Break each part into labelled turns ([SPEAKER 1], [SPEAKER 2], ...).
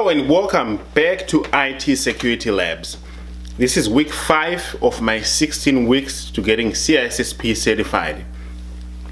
[SPEAKER 1] Hello and welcome back to IT Security Labs. This is week 5 of my 16 weeks to getting CISSP certified.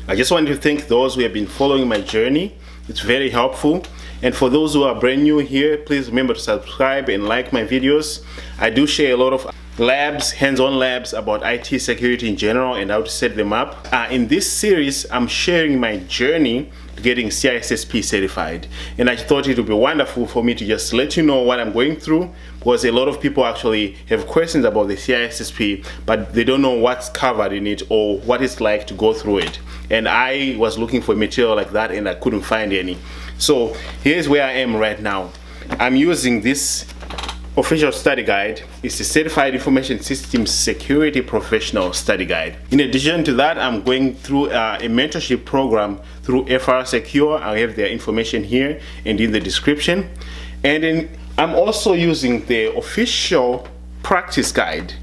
[SPEAKER 1] I just want to thank those who have been following my journey. It's very helpful. And for those who are brand new here, please remember to subscribe and like my videos. I do share a lot of labs, hands-on labs about IT security in general and how to set them up. In this series, I'm sharing my journey to getting CISSP certified. And I thought it would be wonderful for me to just let you know what I'm going through, because a lot of people actually have questions about the CISSP, but they don't know what's covered in it or what it's like to go through it. And I was looking for material like that and I couldn't find any. So here's where I am right now. I'm using this official study guide. It's a Certified Information Systems Security Professional Study Guide. In addition to that, I'm going through a mentorship program through FR Secure. I have their information here and in the description. And then I'm also using the official practice guide.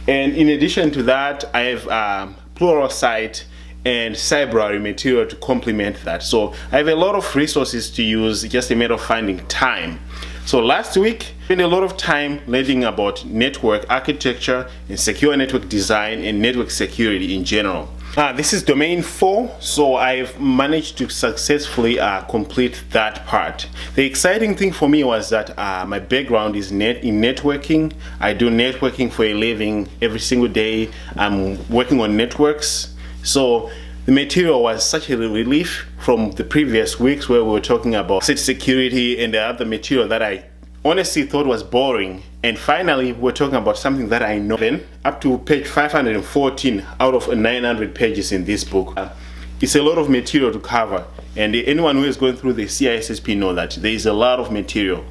[SPEAKER 1] And in addition to that, I have Pluralsight and Cybrary material to complement that. So I have a lot of resources to use, just a matter of finding time. So last week, I spent a lot of time learning about network architecture and secure network design and network security in general. This is domain 4, so I've managed to successfully complete that part. The exciting thing for me was that my background is in networking. I do networking for a living every single day. I'm working on networks. So the material was such a relief from the previous weeks where we were talking about security and the other material that I honestly thought was boring. And finally, we're talking about something that I know. Then up to page 514 out of 900 pages in this book. It's a lot of material to cover. And anyone who is going through the CISSP know that there is a lot of material.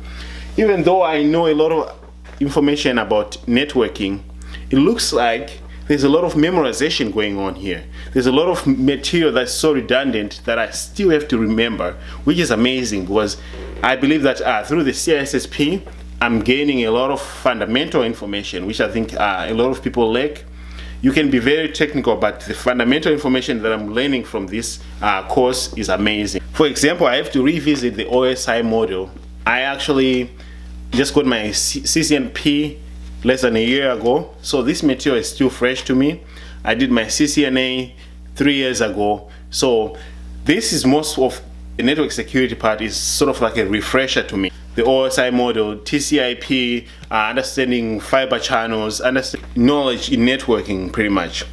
[SPEAKER 1] Even though I know a lot of information about networking, it looks like there's a lot of memorization going on here. There's a lot of material that's so redundant that I still have to remember, which is amazing, because I believe that through the CISSP, I'm gaining a lot of fundamental information, which I think a lot of people lack. You can be very technical, but the fundamental information that I'm learning from this course is amazing. For example, I have to revisit the OSI model. I actually just got my CCNP less than a year ago, so this material is still fresh to me. I did my CCNA 3 years ago, so this is most of the network security part is sort of like a refresher to me. The OSI model, TCP, understanding fiber channels, understanding knowledge in networking pretty much.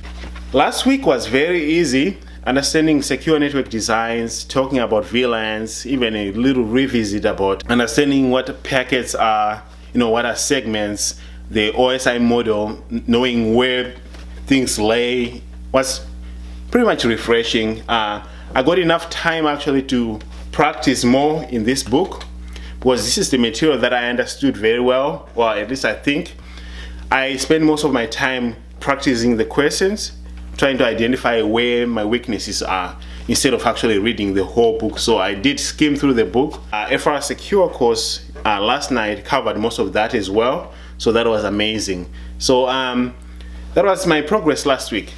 [SPEAKER 1] Last week was very easy, understanding secure network designs, talking about VLANs, even a little revisit about understanding what packets are, what are segments. The OSI model, knowing where things lay, was pretty much refreshing. I got enough time actually to practice more in this book, because this is the material that I understood very well, or at least I think. I spend most of my time practicing the questions, trying to identify where my weaknesses are, instead of actually reading the whole book. So I did skim through the book. FR Secure course last night covered most of that as well. So that was amazing. So that was my progress last week.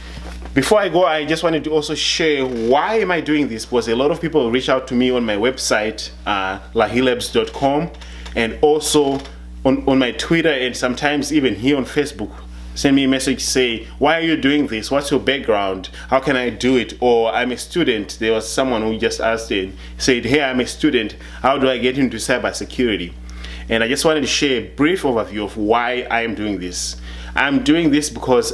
[SPEAKER 1] Before I go, I just wanted to also share why am I doing this, because a lot of people reach out to me on my website, lahilabs.com, and also on my Twitter, and sometimes even here on Facebook. Send me a message, say, why are you doing this? What's your background? How can I do it? Or I'm a student. There was someone who just asked it, said, hey, I'm a student. How do I get into cybersecurity? And I just wanted to share a brief overview of why I am doing this. I'm doing this because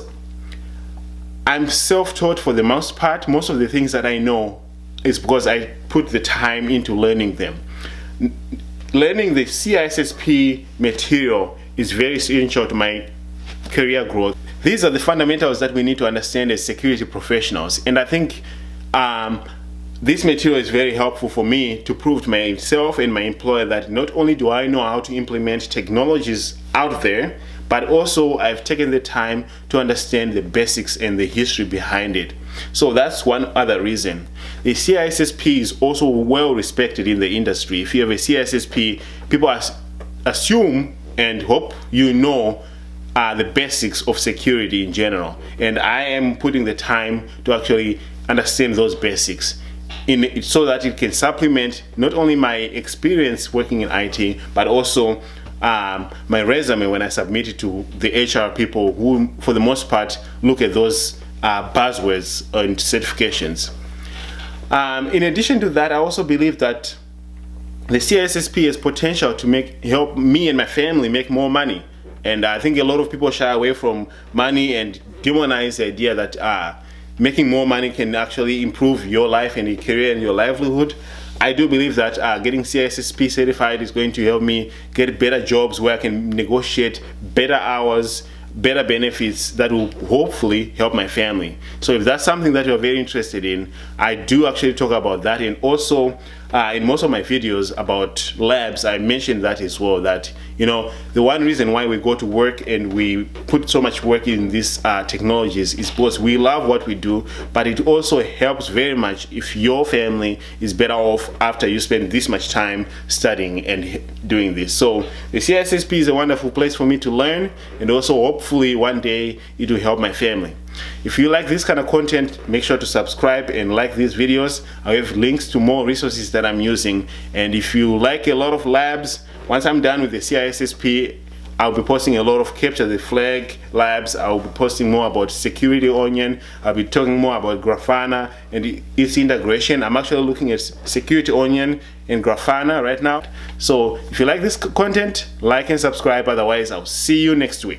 [SPEAKER 1] I'm self-taught for the most part. Most of the things that I know is because I put the time into learning them. Learning the CISSP material is very essential to my career growth. These are the fundamentals that we need to understand as security professionals. And I think this material is very helpful for me to prove to myself and my employer that not only do I know how to implement technologies out there, but also I've taken the time to understand the basics and the history behind it. So that's one other reason. The CISSP is also well respected in the industry. If you have a CISSP, people assume and hope you know the basics of security in general. And I am putting the time to actually understand those basics. so that it can supplement not only my experience working in IT, but also my resume when I submit it to the HR people who, for the most part, look at those buzzwords and certifications. In addition to that, I also believe that the CISSP has potential to help me and my family make more money. And I think a lot of people shy away from money and demonize the idea that making more money can actually improve your life and your career and your livelihood. I do believe that getting CISSP certified is going to help me get better jobs where I can negotiate better hours, better benefits that will hopefully help my family. So if that's something that you're very interested in, I do actually talk about that. And also in most of my videos about labs, I mentioned that as well, that the one reason why we go to work and we put so much work in these technologies is because we love what we do, but it also helps very much if your family is better off after you spend this much time studying and doing this. So the CISSP is a wonderful place for me to learn, and also hopefully one day it will help my family. If you like this kind of content, make sure to subscribe and like these videos. I have links to more resources that I'm using. And if you like a lot of labs, once I'm done with the CISSP, I'll be posting a lot of capture the flag labs. I'll be posting more about Security Onion. I'll be talking more about Grafana and its integration. I'm actually looking at Security Onion and Grafana right now. So if you like this content, like and subscribe. Otherwise, I'll see you next week.